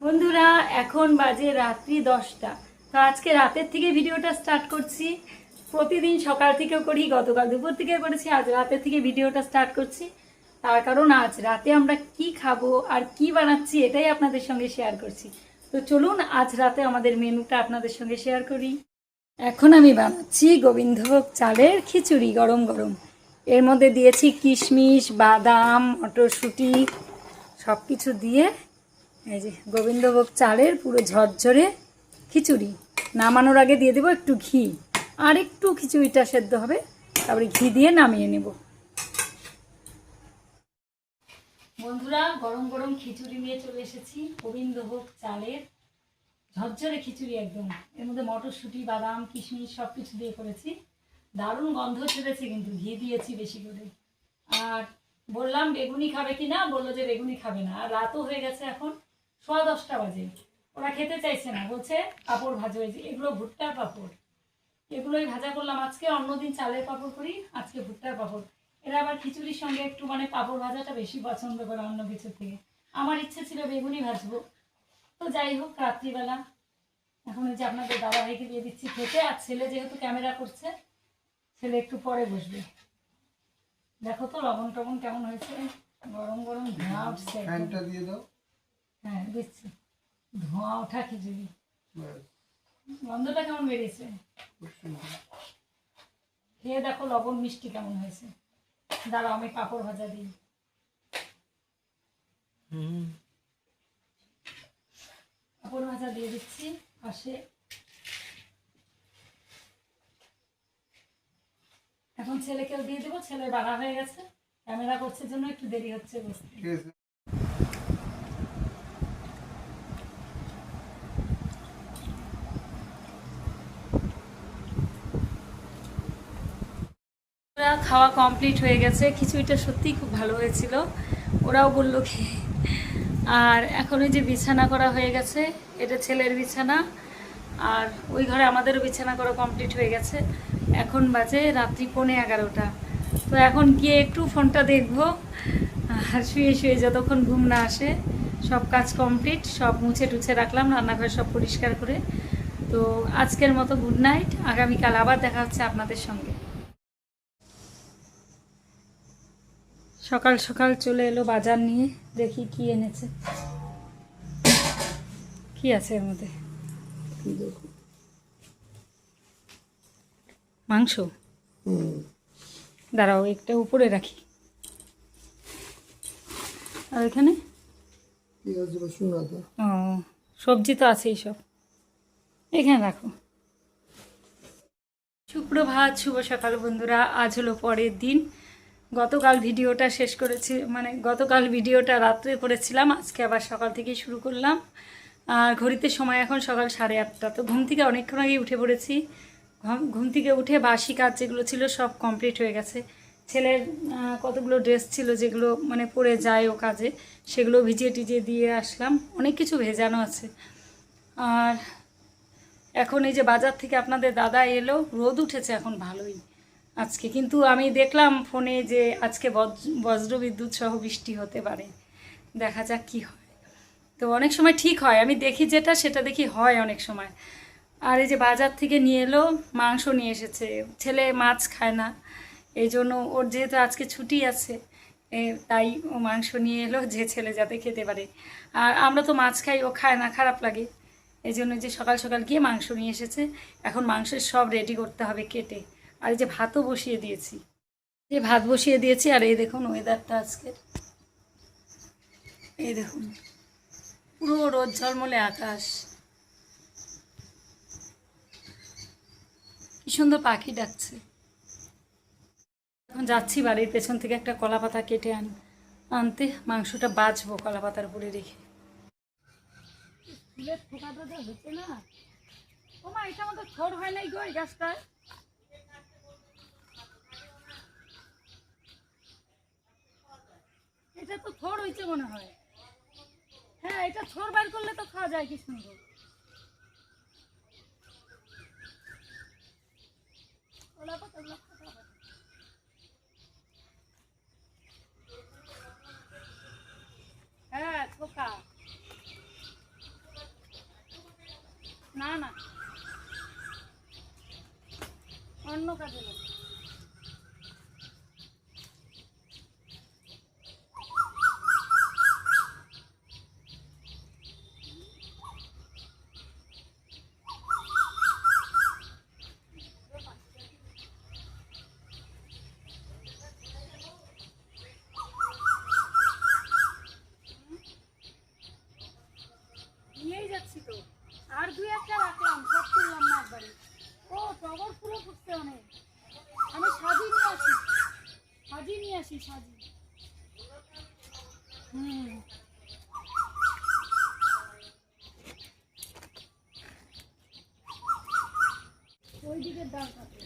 বন্ধুরা এখন বাজে রাত্রি 10টা। তো আজকে রাতের থেকে ভিডিওটা স্টার্ট করছি। প্রতিদিন সকাল থেকেও করি, গতকাল দুপুর থেকে করেছি, আজ রাতের থেকে ভিডিওটা স্টার্ট করছি। তার কারণ আজ রাতে আমরা কি খাবো আর কি বানাচ্ছি এটাই আপনাদের সঙ্গে শেয়ার করছি। তো চলুন আজ রাতে আমাদের মেনুটা আপনাদের সঙ্গে শেয়ার করি। এখন আমি বানাচ্ছি গোবিন্দভোগ চালের খিচুড়ি গরম গরম। এর মধ্যে দিয়েছি কিশমিশ, বাদাম, মটরশুঁটি সব কিছু দিয়ে এই যে গোবিন্দভোগ চালের পুরো ঝরঝরে খিচুড়ি। নামানোর আগে দিয়ে দেবো একটু ঘি, আর একটু খিচুড়িটা সেদ্ধ হবে, তারপরে ঘি দিয়ে নামিয়ে নেব। বন্ধুরা গরম গরম খিচুড়ি নিয়ে চলে এসেছি, গোবিন্দভোগ চালের ঝরঝরে খিচুড়ি একদম। এর মধ্যে মটরশুঁটি, বাদাম, কিশমিশ সব কিছু দিয়ে করেছি। দারুণ গন্ধ ছেড়েছে, কিন্তু ঘি দিয়েছি বেশি করে। আর বললাম বেগুনি খাবে কি না, বললো যে বেগুনি খাবে না। আর রাতও হয়ে গেছে, এখন 10:15 বাজে। ওরা খেতে চাইছে না, বলছে পাঁপড় ভাজা হয়েছে। এগুলো ভুট্টার পাঁপড়, এগুলোই ভাজা করলাম আজকে। অন্যদিন চালের পাঁপড় করি, আজকে ভুট্টার পাঁপড়। এরা আবার খিচুড়ির সঙ্গে একটু পাঁপড় ভাজাটা বেশি পছন্দ করে অন্য কিছুর থেকে। আমার ইচ্ছে ছিল বেগুনি ভাজবো। তো যাই হোক, রাত্রিবেলা এখন এই যে আপনাদের দাদাভাইকে দিয়ে দিচ্ছি খেতে। আর ছেলে যেহেতু ক্যামেরা করছে, ছেলে একটু পরে বসবে। দেখো তো লবণ টবণ কেমন হয়েছে, গরম গরম ধোঁয়া উঠছে। হ্যাঁ দিচ্ছি, ধোঁয়া ওঠা খিচুড়ি। গন্ধটা কেমন বেরিয়েছে, খেয়ে দেখো লবণ মিষ্টি কেমন হয়েছে। দাঁড়াও আমি পাঁপড় ভাজা দিই। পাঁপড় ভাজা দিয়ে দিচ্ছি পাশে। এখন ছেলেকেও দিয়ে দেবো, ছেলে বাড়া হয়ে গেছে, ক্যামেরা করছে জন্য একটু দেরি হচ্ছে বসতে। খাওয়া কমপ্লিট হয়ে গেছে, খিচুড়িটা সত্যিই খুব ভালো হয়েছিল, ওরাও বললো খেয়ে। আর এখন ওই যে বিছানা করা হয়ে গেছে, এটা ছেলের বিছানা, আর ওই ঘরে আমাদেরও বিছানা করা কমপ্লিট হয়ে গেছে। এখন বাজে রাত্রি 11:45। তো এখন গিয়ে একটু ফোনটা দেখবো, আর শুয়ে শুয়ে যতক্ষণ ঘুম না আসে। সব কাজ কমপ্লিট, সব মুছে টুছে রাখলাম, রান্নাঘর সব পরিষ্কার করে। তো আজকের মতো গুড নাইট, আগামীকাল আবার দেখা হচ্ছে আপনাদের সঙ্গে। সকাল সকাল চলে এলো বাজার নিয়ে, দেখি কি এনেছে, কি আছে এর মধ্যে। মাংস, দাঁড়াও একটা উপরে রাখি। আর এখানে ও সবজি তো আছেই সব, এখানে রাখো। সুপ্রভাত, শুভ সকাল বন্ধুরা। আজ হলো পরের দিন। গতকাল ভিডিওটা শেষ করেছি, গতকাল ভিডিওটা রাত্রে করেছিলাম, আজকে আবার সকাল থেকেই শুরু করলাম। আর ঘড়িতে সময় এখন সকাল 8:30। তো ঘুম থেকে অনেকক্ষণ আগেই উঠে পড়েছি। ঘুম থেকে উঠে বাসি কাজ যেগুলো ছিল সব কমপ্লিট হয়ে গেছে। ছেলের কতগুলো ড্রেস ছিল যেগুলো পরে যায় ও কাজে, সেগুলো ভিজিয়ে টিজিয়ে দিয়ে আসলাম। অনেক কিছু ভেজানো আছে। আর এখন এই যে বাজার থেকে আপনাদের দাদা এলো, রোদ উঠেছে এখন ভালোই আজকে, কিন্তু আমি দেখলাম ফোনে যে আজকে বজ্র বিদ্যুৎ সহ বৃষ্টি হতে পারে। দেখা যাক কি হয়। তো অনেক সময় ঠিক হয়, আমি দেখি যেটা সেটা দেখি হয় অনেক সময়। আর এই যে বাজার থেকে নিয়ে এলো, মাংস নিয়ে এসেছে। ছেলে মাছ খায় না, এই জন্য ওর যেহেতু আজকে ছুটি আছে, তাই ও মাংস নিয়ে এলো, যে ছেলে যাতে খেতে পারে। আর আমরা তো মাছ খাই, ও খায় না, খারাপ লাগে। এই জন্য যে সকাল সকাল গিয়ে মাংস নিয়ে এসেছে। এখন মাংসের সব রেডি করতে হবে কেটে। আর এই যে ভাতও বসিয়ে দিয়েছি, ভাত বসিয়ে দিয়েছি। আর এই দেখুন ওয়েদারটা আজকে, এই দেখুন পুরো রোদ ঝলমলে আকাশ, কি সুন্দর পাখি ডাকছে। এখন যাচ্ছি বাড়ির পেছন থেকে একটা কলা পাতা কেটে আনতে, মাংসটা বাছবো কলা পাতার উপরে রেখে। হচ্ছে না ও মা, এটা আমাদের থোড় হয় নাই গো এই গাছটায়। এটা তো থোড় হয়েছে মনে হয়। হ্যাঁ, এটা থোড় বার করলে তো খাওয়া যায় কি সুন্দর। হ্যাঁ খোকা, না না, অন্য কাজে লাগে। নিয়েই যাচ্ছি তো, আর দুই একটা রাখলাম, সব তুললাম না একবারে। ও টগর ফুলও ফুটছে অনেক, আমি সাজি নিয়ে আসি, সাজি। ওই দিকের ডাল কাটে।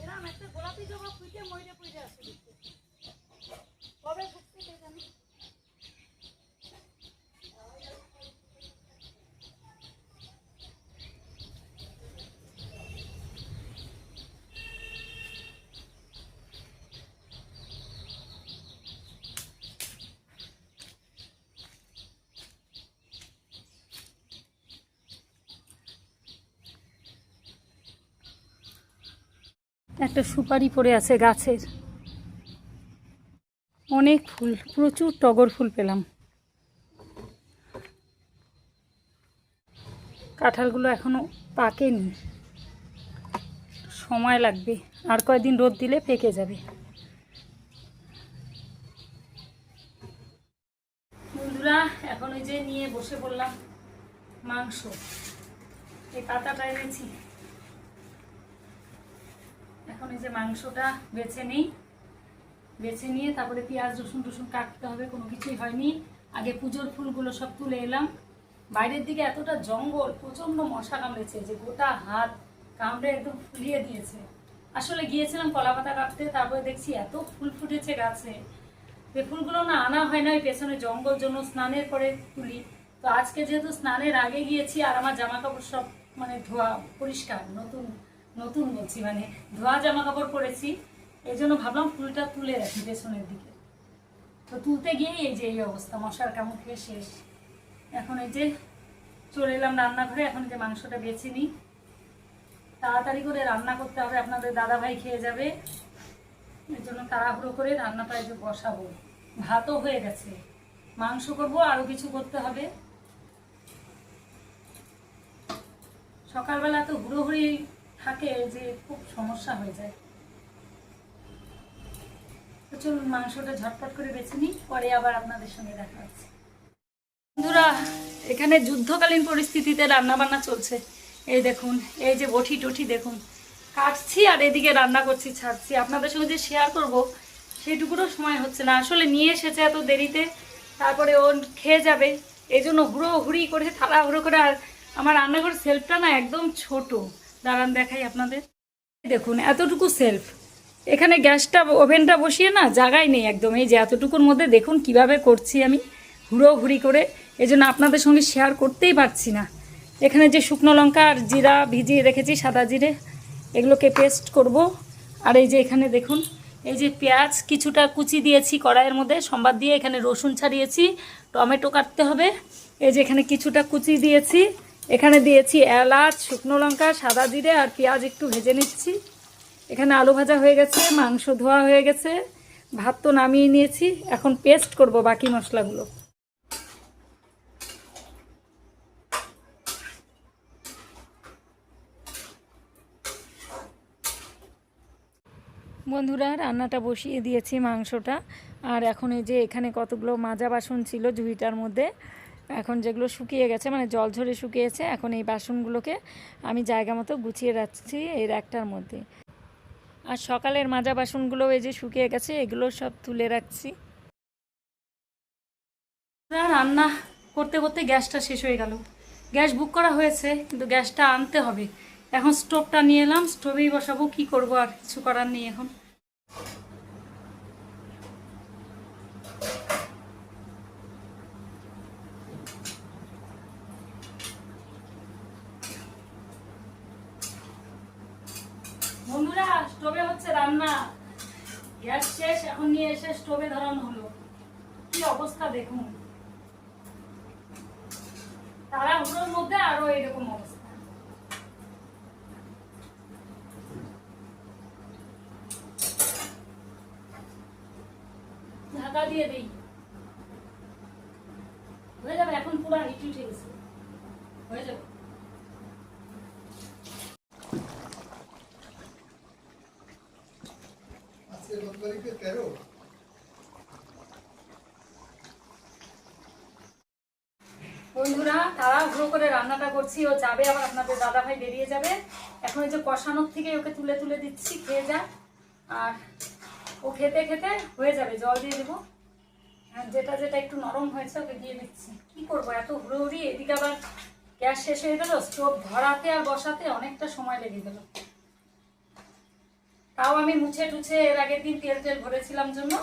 এরকম একটা গোলাপি জবা ফুটে ময়ূরে পড়ে আছে, কবে ফুটছে কে জানে। একটা সুপারি পড়ে আছে গাছের, অনেক ফুল, প্রচুর টগর ফুল পেলাম। কাঁঠালগুলো এখনো পাকেনি, সময় লাগবে, আর কয়েকদিন রোদ দিলে পেকে যাবে। বন্ধুরা এখন ওই যে নিয়ে বসে পড়লাম মাংস, এই পাতাটা এনেছি। এখন এই যে মাংসটা বেছে নিই, বেছে নিয়ে তারপরে পেঁয়াজ রসুন টসুন কাটতে হবে, কোনো কিছুই হয়নি। আগে পুজোর ফুলগুলো সব তুলে এলাম। বাইরের দিকে এতটা জঙ্গল, প্রচণ্ড মশা কামড়েছে যে গোটা হাত কামড়ে একদম ফুলিয়ে দিয়েছে। আসলে গিয়েছিলাম কলা পাতা কাটতে, তারপরে দেখছি এত ফুল ফুটেছে গাছে, যে ফুলগুলো না আনা হয় না, ওই পেছনে জঙ্গল জন্য স্নানের পরে তুলি। তো আজকে যেহেতু স্নানের আগে গিয়েছি, আর আমার জামা কাপড় সব মানে ধোয়া পরিষ্কার, নতুন নতুন বলছি মানে ধোয়া জামা কাপড় পরেছি, এই জন্য ভাবলাম ফুলটা তুলে রাখি পেছনের দিকে। তো তুলতে গিয়েই এই যে এই অবস্থা, মশার কামড় খেয়ে শেষ। এখন এই যে চলে এলাম রান্নাঘরে, এখন যে মাংসটা বেছে নিই, তাড়াতাড়ি করে রান্না করতে হবে, আপনাদের দাদাভাই খেয়ে যাবে, এর জন্য তাড়াহুড়ো করে রান্নাটা এই যে বসাবো। ভাতও হয়ে গেছে, মাংস করবো, আরও কিছু করতে হবে। সকালবেলা তো হুড়োহুড়ি থাকে যে খুব সমস্যা হয়ে যায়। তো চলুন মাংসটা ঝটপট করে বেছে নিই, পরে আবার আপনাদের সঙ্গে দেখা হচ্ছে। বন্ধুরা এখানে যুদ্ধকালীন পরিস্থিতিতে রান্না বান্না চলছে। এই দেখুন, এই যে বটি টটি দেখুন কাটছি, আর এদিকে রান্না করছি, ছাড়ছি। আপনাদের সঙ্গে যে শেয়ার করব সেটুকুরও সময় হচ্ছে না। আসলে নিয়ে এসেছে এত দেরিতে, তারপরে ও খেয়ে যাবে, এই জন্য হুড়োহুড়ি করে তাড়াহুড়ো করে। আর আমার রান্নাঘর সেলফটা না একদম ছোট, দাঁড়ান দেখাই আপনাদের। দেখুন এতটুকু সেলফ, এখানে গ্যাসটা ওভেনটা বসিয়ে না জায়গায় নেই একদম। এই যে এতটুকুর মধ্যে দেখুন কিভাবে করছি আমি হুড়োহুড়ি করে, এই জন্য আপনাদের সঙ্গে শেয়ার করতেই পারছি না। এখানে যে শুকনো লঙ্কা আর জিরা ভিজিয়ে রেখেছি, সাদা জিরে, এগুলোকে পেস্ট করব। আর এই যে এখানে দেখুন, এই যে পেঁয়াজ কিছুটা কুচি দিয়েছি কড়াইয়ের মধ্যে, সম্বাদ দিয়ে এখানে রসুন ছাড়িয়েছি, টমেটো কাটতে হবে। এই যে এখানে কিছুটা কুচি দিয়েছি, এখানে দিয়েছি এলাচ, শুকনো লঙ্কা, সাদা জিরে আর পেঁয়াজ একটু ভেজে নিচ্ছি। এখানে আলু ভাজা হয়ে গেছে, মাংস ধোয়া হয়ে গেছে, ভাত তো নামিয়ে নিয়েছি। এখন পেস্ট করব বাকি মশলাগুলো। বন্ধুরা রান্নাটা বসিয়ে দিয়েছি মাংসটা, আর এখন এই যে এখানে কতগুলো মাজা বাসন ছিল জুইটার মধ্যে, এখন যেগুলো শুকিয়ে গেছে মানে জল ঝরে শুকিয়েছে, এখন এই বাসনগুলোকে আমি জায়গা মতো গুছিয়ে রাখছি এই একটার মধ্যে। আর সকালের মাজা বাসনগুলো এই যে শুকিয়ে গেছে, এগুলো সব তুলে রাখছি। রান্না করতে করতে গ্যাসটা শেষ হয়ে গেল। গ্যাস বুক করা হয়েছে কিন্তু গ্যাসটা আনতে হবে। এখন স্টোভটা নিয়ে এলাম, স্টোভেই বসাবো, কি করব, আর কিছু করার নেই এখন। বন্ধুরা স্টোভে হচ্ছে রান্না, গ্যাস শেষ, এখন নিয়ে এসে স্টোভে ধরানো হলো। কি অবস্থা দেখুন, তাড়াহুড়োর মধ্যে আরো এরকম অবস্থা। ঢাকা দিয়ে দেই, হয়ে যাবে। এখন পুরো হিট উঠে গেছে, হয়ে যাবে। বন্ধুরা তাড়াহুড়ো করে রান্নাটা করছি, ও যাবে আবার, আপনাদের দাদা ভাই বেরিয়ে যাবে। এখন এই যে কষানোর থেকে ওকে তুলে তুলে দিচ্ছি, খেয়ে যাক। আর ও খেতে খেতে হয়ে যাবে, জল দিয়ে দেবো। যেটা যেটা একটু নরম হয়েছে ওকে দিয়ে দিচ্ছি। কি করবো, এত হুড়োহুড়ি, এদিকে আবার গ্যাস শেষ হয়ে গেল, স্টোভ ধরাতে আর বসাতে অনেকটা সময় লেগে গেল। তাও আমি মুছে টুছে এর আগের দিন তেল টেল ভরেছিলাম জন্য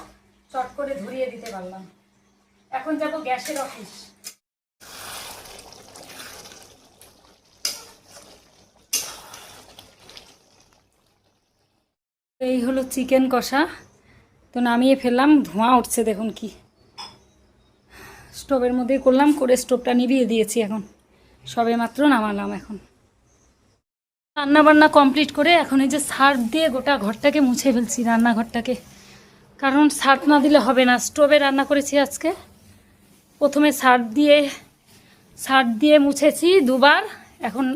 চট করে ধরিয়ে দিতে পারলাম। এখন যাব গ্যাসের অফিস। এই হলো চিকেন কষা, তো নামিয়ে ফেললাম। ধোঁয়া উঠছে দেখুন, কি স্টোভের মধ্যে করলাম, করে স্টোভটা নিভিয়ে দিয়েছি। এখন সবে মাত্র নামালাম। এখন রান্না বান্না কমপ্লিট করে এখন এই যে সার্ফ দিয়ে গোটা ঘরটাকে মুছে ফেলছি, রান্নাঘরটাকে। কারণ সার্ফ না দিলে হবে না। স্টোভে রান্না করেছি আজকে, প্রথমে সার্ফ দিয়ে মুছেছি দুবার। এখন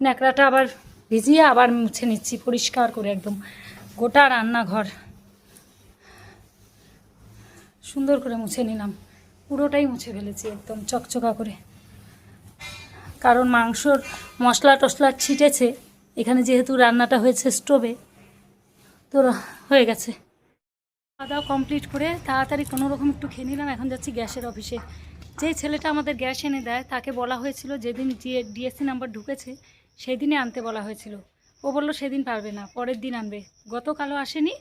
ন্যাকড়াটা আবার ভিজিয়ে আবার মুছে নিচ্ছি পরিষ্কার করে, একদম গোটা রান্নাঘর সুন্দর করে মুছে নিলাম। পুরোটাই মুছে ফেলেছি একদম চকচকা করে, কারণ মাংসর মশলা টশলা ছিটেছে এখানে, যেহেতু রান্নাটা হয়েছে স্টোভে, তো হয়ে গেছে। খাওয়া দাওয়া কমপ্লিট করে তাড়াতাড়ি কোনো রকম একটু খেয়ে নিলাম। এখন যাচ্ছি গ্যাসের অফিসে। যেই ছেলেটা আমাদের গ্যাস এনে দেয় তাকে বলা হয়েছিল যেদিন ডিএসসি নাম্বার ঢুকেছে সেই দিনে আনতে বলা হয়েছিল। ও বললো সেদিন পারবে না, পরের দিন আনবে। গতকালও আসেনি,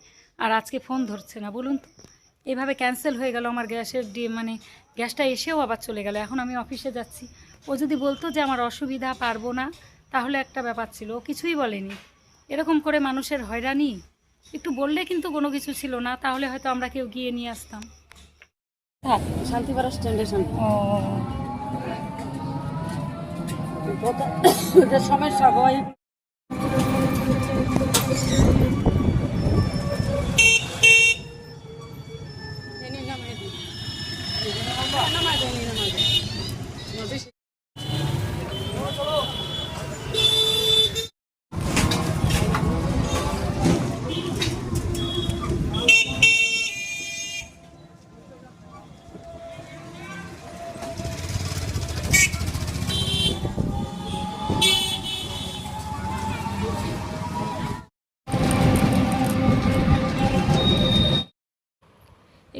আর আজকে ফোন ধরছে না। বলুন তো, এভাবে ক্যান্সেল হয়ে গেল আমার গ্যাসের মানে গ্যাসটা এসেও আবার চলে গেল। এখন আমি অফিসে যাচ্ছি। ও যদি বলতো যে আমার অসুবিধা, পারবো না, তাহলে একটা ব্যাপার ছিল। ও কিছুই বলেনি। এরকম করে মানুষের হয়রানি, একটু বললে কিন্তু কোনো কিছু ছিল না, তাহলে হয়তো আমরা কেউ গিয়ে নিয়ে আসতাম। শান্তিপাড়া স্ট্যান্ডের সামনে। ও সমস্যা হয়।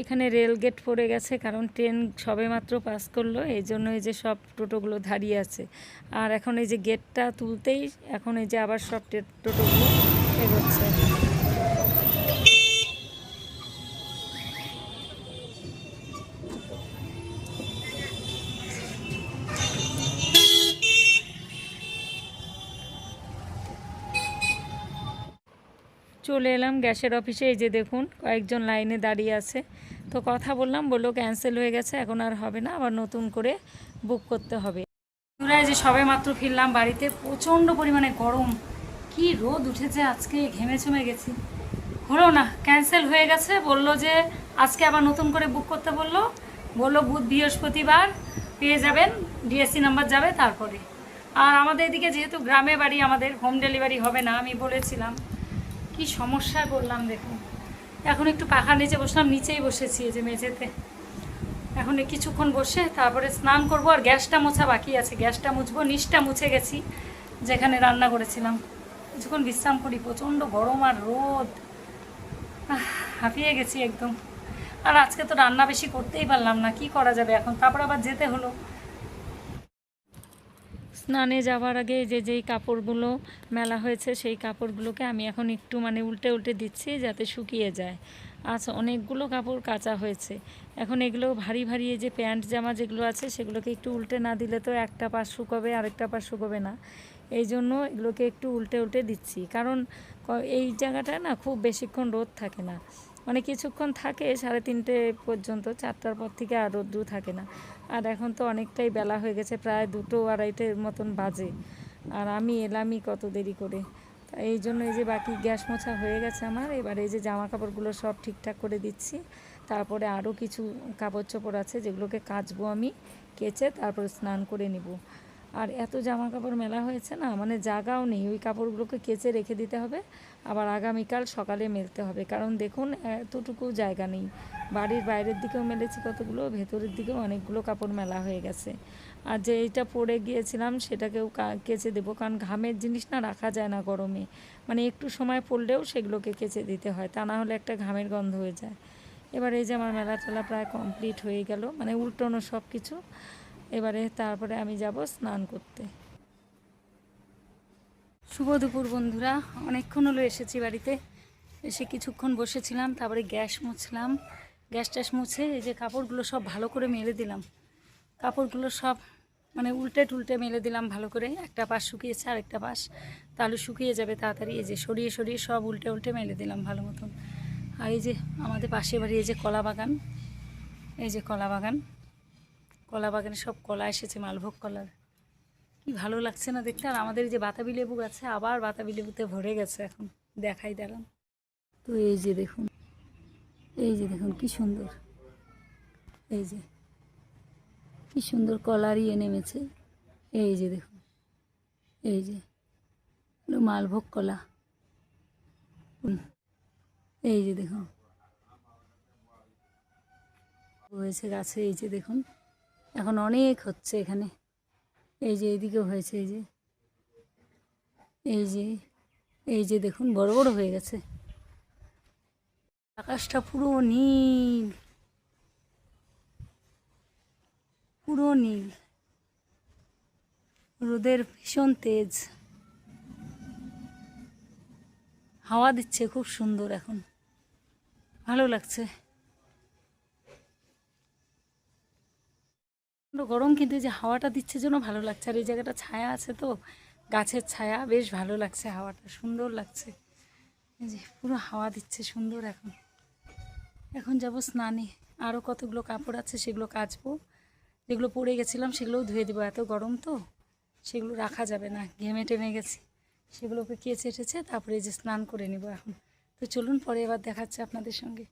এখানে রেল গেট পড়ে গেছে, কারণ ট্রেন সবেমাত্র পাস করলো, এই জন্য এই যে সব টোটোগুলো দাঁড়িয়ে আছে। আর এখন এই যে গেটটা তুলতেই এখন এই যে আবার সব টোটোগুলো এগোচ্ছে। চলে এলাম গ্যাসের অফিসে। এই যে দেখুন কয়েকজন লাইনে দাঁড়িয়ে আছে। তো কথা বললাম, বললো ক্যান্সেল হয়ে গেছে, এখন আর হবে না, আবার নতুন করে বুক করতে হবে। আমরা যে সবে মাত্র ফিরলাম বাড়িতে। প্রচণ্ড পরিমাণে গরম, কি রোদ উঠেছে আজকে, ঘেমে চমে গেছি। হলো না, ক্যান্সেল হয়ে গেছে। বললো যে আজকে আবার নতুন করে বুক করতে বললো বুধ বৃহস্পতিবার পেয়ে যাবেন, ডিএসসি নাম্বার যাবে তারপরে। আর আমাদের এদিকে যেহেতু গ্রামে বাড়ি, আমাদের হোম ডেলিভারি হবে না, আমি বলেছিলাম। কি সমস্যায় বললাম দেখুন। এখন একটু পাখার নিচে বসলাম, নিচেই বসেছি এই যে মেঝেতে। এখন কিছুক্ষণ বসে তারপরে স্নান করব, আর গ্যাসটা মোছা বাকি আছে, গ্যাসটা মুছবো। নিচটা মুছে গেছি যেখানে রান্না করেছিলাম। কিছুক্ষণ বিশ্রাম করি, প্রচণ্ড গরম আর রোদ, হাঁপিয়ে গেছি একদম। আর আজকে তো রান্না বেশি করতেই পারলাম না, কি করা যাবে এখন, তারপর আবার যেতে হলো। স্নানে যাওয়ার আগে যেই কাপড়গুলো মেলা হয়েছে সেই কাপড়গুলোকে আমি এখন একটু মানে উল্টে উল্টে দিচ্ছি যাতে শুকিয়ে যায়। আচ্ছা, অনেকগুলো কাপড় কাচা হয়েছে। এখন এগুলো ভারী ভারী যে প্যান্ট জামা যেগুলো আছে সেগুলোকে একটু উল্টে না দিলে তো একটা পাশ শুকোবে, আরেকটা পাশ শুকোবে না। এই জন্য এগুলোকে একটু উল্টে উল্টে দিচ্ছি, কারণ এই জায়গাটায় না খুব বেশিক্ষণ রোদ থাকে না, মানে কিছুক্ষণ থাকে 3:30 পর্যন্ত, 4টার পর থেকে আর রোদ্দুর থাকে না। আর এখন তো অনেকটাই বেলা হয়ে গেছে, প্রায় 2-2:30 মতন বাজে, আর আমি এলামই কত দেরি করে। এই জন্য এই যে বাকি গ্যাস মোছা হয়ে গেছে আমার। এবার এই যে জামা কাপড়গুলো সব ঠিকঠাক করে দিচ্ছি। তারপরে আরও কিছু কাপড় চোপড় আছে যেগুলোকে কাচবো আমি, কেচে তারপরে স্নান করে নিব। আর এত জামা কাপড় মেলা হয়েছে না, মানে জায়গাও নেই, ওই কাপড়গুলোকে কেচে রেখে দিতে হবে, আবার আগামীকাল সকালে মেলতে হবে। কারণ দেখুন এতটুকু জায়গা নেই, বাড়ির বাইরের দিকেও মেলেছি কতগুলো, ভেতরের দিকেও অনেকগুলো কাপড় মেলা হয়ে গেছে। আর যে এইটা পরে গিয়েছিলাম সেটাকেও কেচে দেবো, কারণ ঘামের জিনিস না রাখা যায় না গরমে, মানে একটু সময় পড়লেও সেগুলোকে কেচে দিতে হয়, তা না হলে একটা ঘামের গন্ধ হয়ে যায়। এবার এই যে আমার মেলা টেলা প্রায় কমপ্লিট হয়ে গেল, মানে উল্টোনো সব কিছু। এবারে তারপরে আমি যাব স্নান করতে। শুভ দুপুর বন্ধুরা, অনেকক্ষণ হলো এসেছি বাড়িতে। এসে কিছুক্ষণ বসেছিলাম, তারপরে গ্যাস মুছলাম। গ্যাস ট্যাস মুছে এই যে কাপড়গুলো সব ভালো করে মেলে দিলাম। কাপড়গুলো সব মানে উল্টে টুলটে মেলে দিলাম ভালো করে, একটা পাশ শুকিয়েছে আর একটা পাশ, তাহলে শুকিয়ে যাবে তাড়াতাড়ি। এই যে সরিয়ে সরিয়ে সব উল্টে উল্টে মেলে দিলাম ভালো মতন। আর এই যে আমাদের পাশে বাড়ি এই যে কলা বাগান, এই যে কলা বাগান, কলা বাগানে সব কলা এসেছে, মালভোগ কলার, কি ভালো লাগছে না দেখতে। আর আমাদের যে বাতাবি লেবু গাছে আবার বাতাবি লেবুতে ভরে গেছে, এখন দেখাই দিলাম তো। এই যে দেখুন, এই যে দেখুন কি সুন্দর, এই যে কি সুন্দর কলার নেমেছে। এই যে দেখুন, এই যে মালভোগ কলা, এই যে দেখুন হয়েছে গাছে। এই যে দেখুন এখন অনেক হচ্ছে এখানে, এই যে এইদিকেও হয়েছে, এই যে এই যে এই যে দেখুন বড় বড় হয়ে গেছে। আকাশটা পুরো নীল, পুরো নীল, রোদের ভীষণ তেজ, হাওয়া দিচ্ছে খুব সুন্দর, এখন ভালো লাগছে। গরম কিন্তু যে হাওয়াটা দিচ্ছে জন্য ভালো লাগছে। আর এই জায়গাটা ছায়া আছে তো, গাছের ছায়া, বেশ ভালো লাগছে, হাওয়াটা সুন্দর লাগছে। এই যে পুরো হাওয়া দিচ্ছে সুন্দর। এখন এখন যাব স্নানে, আরও কতগুলো কাপড় আছে সেগুলো কাচবো, যেগুলো পরে গেছিলাম সেগুলোও ধুয়ে দেবো, এত গরম তো সেগুলো রাখা যাবে না, ঘেমে টেমে গেছি, সেগুলোকে কেচে টেচে তারপরে এই যে স্নান করে নিব এখন। তো চলুন পরে এবার দেখাচ্ছে আপনাদের সঙ্গে।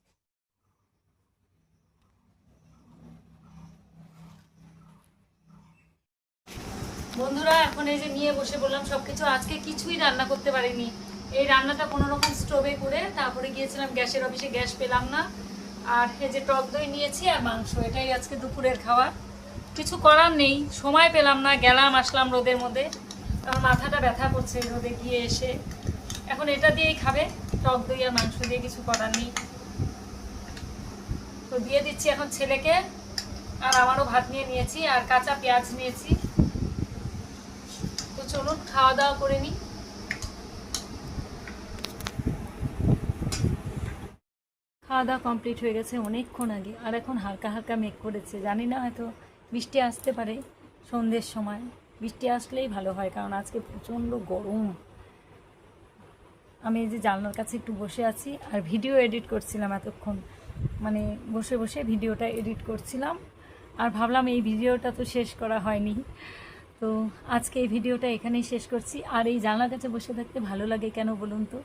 বন্ধুরা এখন এই যে নিয়ে বসে বললাম সব কিছু। আজকে কিছুই রান্না করতে পারিনি, এই রান্নাটা কোনো রকম স্টোভে করে তারপরে গিয়েছিলাম গ্যাসের অফিসে, গ্যাস পেলাম না। আর এই যে টক দই নিয়েছি আর মাংস, এটাই আজকে দুপুরের খাওয়া। কিছু করার নেই, সময় পেলাম না, গেলাম আসলাম রোদের মধ্যে, আমার মাথাটা ব্যথা করছে রোদে গিয়ে এসে। এখন এটা দিয়েই খাবে, টক দই আর মাংস দিয়ে, কিছু করার নেই। তো দিয়ে দিচ্ছি এখন ছেলেকে, আর আমারও ভাত নিয়ে নিয়েছি আর কাঁচা পেঁয়াজ নিয়েছি। তো চলুন খাওয়া দাওয়া করে নিই। খাওয়া দাওয়া কমপ্লিট হয়ে গেছে অনেকক্ষণ আগে, আর এখন হালকা হালকা মেঘ করেছে, জানি না হয়তো বৃষ্টি আসতে পারে সন্ধ্যের সময়। বৃষ্টি আসলেই ভালো হয়, কারণ আজকে প্রচণ্ড গরম। আমি এই যে জানলার কাছে একটু বসে আছি আর ভিডিও এডিট করছিলাম এতক্ষণ, মানে বসে বসে ভিডিওটা এডিট করছিলাম। আর ভাবলাম এই ভিডিওটা তো শেষ করা হয়নি, তো আজকে এই ভিডিওটা এখানেই শেষ করছি। আর এই জানলার কাছে বসে থাকতে ভালো লাগে কেন বলুন তো,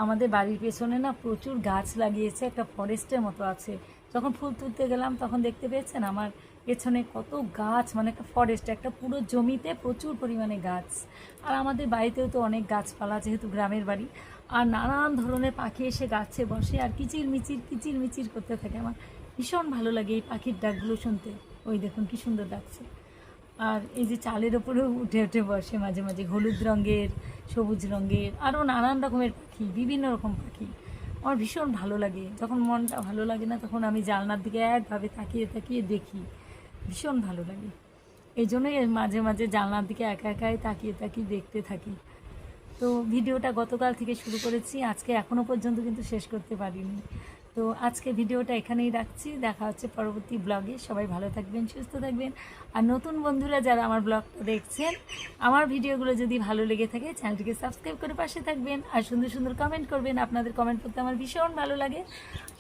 আমাদের বাড়ির পেছনে না প্রচুর গাছ লাগিয়েছে, একটা ফরেস্টের মতো আছে। যখন ফুল তুলতে গেলাম তখন দেখতে পেয়েছেন আমার পেছনে কত গাছ, মানে একটা ফরেস্ট, একটা পুরো জমিতে প্রচুর পরিমাণে গাছ। আর আমাদের বাড়িতেও তো অনেক গাছপালা, যেহেতু গ্রামের বাড়ি। আর নানান ধরনের পাখি এসে গাছে বসে আর কিচির মিচির করতে থাকে। আমার ভীষণ ভালো লাগে এই পাখির ডাকগুলো শুনতে। ওই দেখুন কি সুন্দর ডাকছে। আর এই যে চালের ওপরেও উঠে উঠে বসে মাঝে মাঝে, হলুদ রঙের, সবুজ রঙের, আরও নানান রকমের পাখি, বিভিন্ন রকম পাখি। আমার ভীষণ ভালো লাগে। যখন মনটা ভালো লাগে না তখন আমি জানলার দিকে একভাবে তাকিয়ে তাকিয়ে দেখি, ভীষণ ভালো লাগে। এই জন্যই মাঝে মাঝে জানলার দিকে একা একাই তাকিয়ে তাকিয়ে দেখতে থাকি। তো ভিডিওটা গতকাল থেকে শুরু করেছি, আজকে এখনও পর্যন্ত কিন্তু শেষ করতে পারিনি। তো আজকে ভিডিওটা এখানেই রাখছি, দেখা হচ্ছে পরবর্তী ব্লগে। সবাই ভালো থাকবেন, সুস্থ থাকবেন। আর নতুন বন্ধুরা যারা আমার ব্লগটা দেখছেন, আমার ভিডিওগুলো যদি ভালো লেগে থাকে চ্যানেলটিকে সাবস্ক্রাইব করে পাশে থাকবেন আর সুন্দর সুন্দর কমেন্ট করবেন। আপনাদের কমেন্ট করতে আমার ভীষণ ভালো লাগে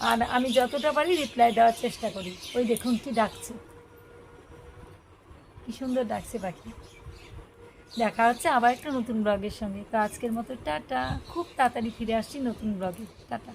আর আমি যতটা পারি রিপ্লাই দেওয়ার চেষ্টা করি। ওই দেখুন কি ডাকছে, কি সুন্দর ডাকছে পাখি। দেখা হচ্ছে আবার একটা নতুন ব্লগের সঙ্গে। তো আজকের মতো টাটা, খুব তাড়াতাড়ি ফিরে আসছি নতুন ব্লগে। টাটা।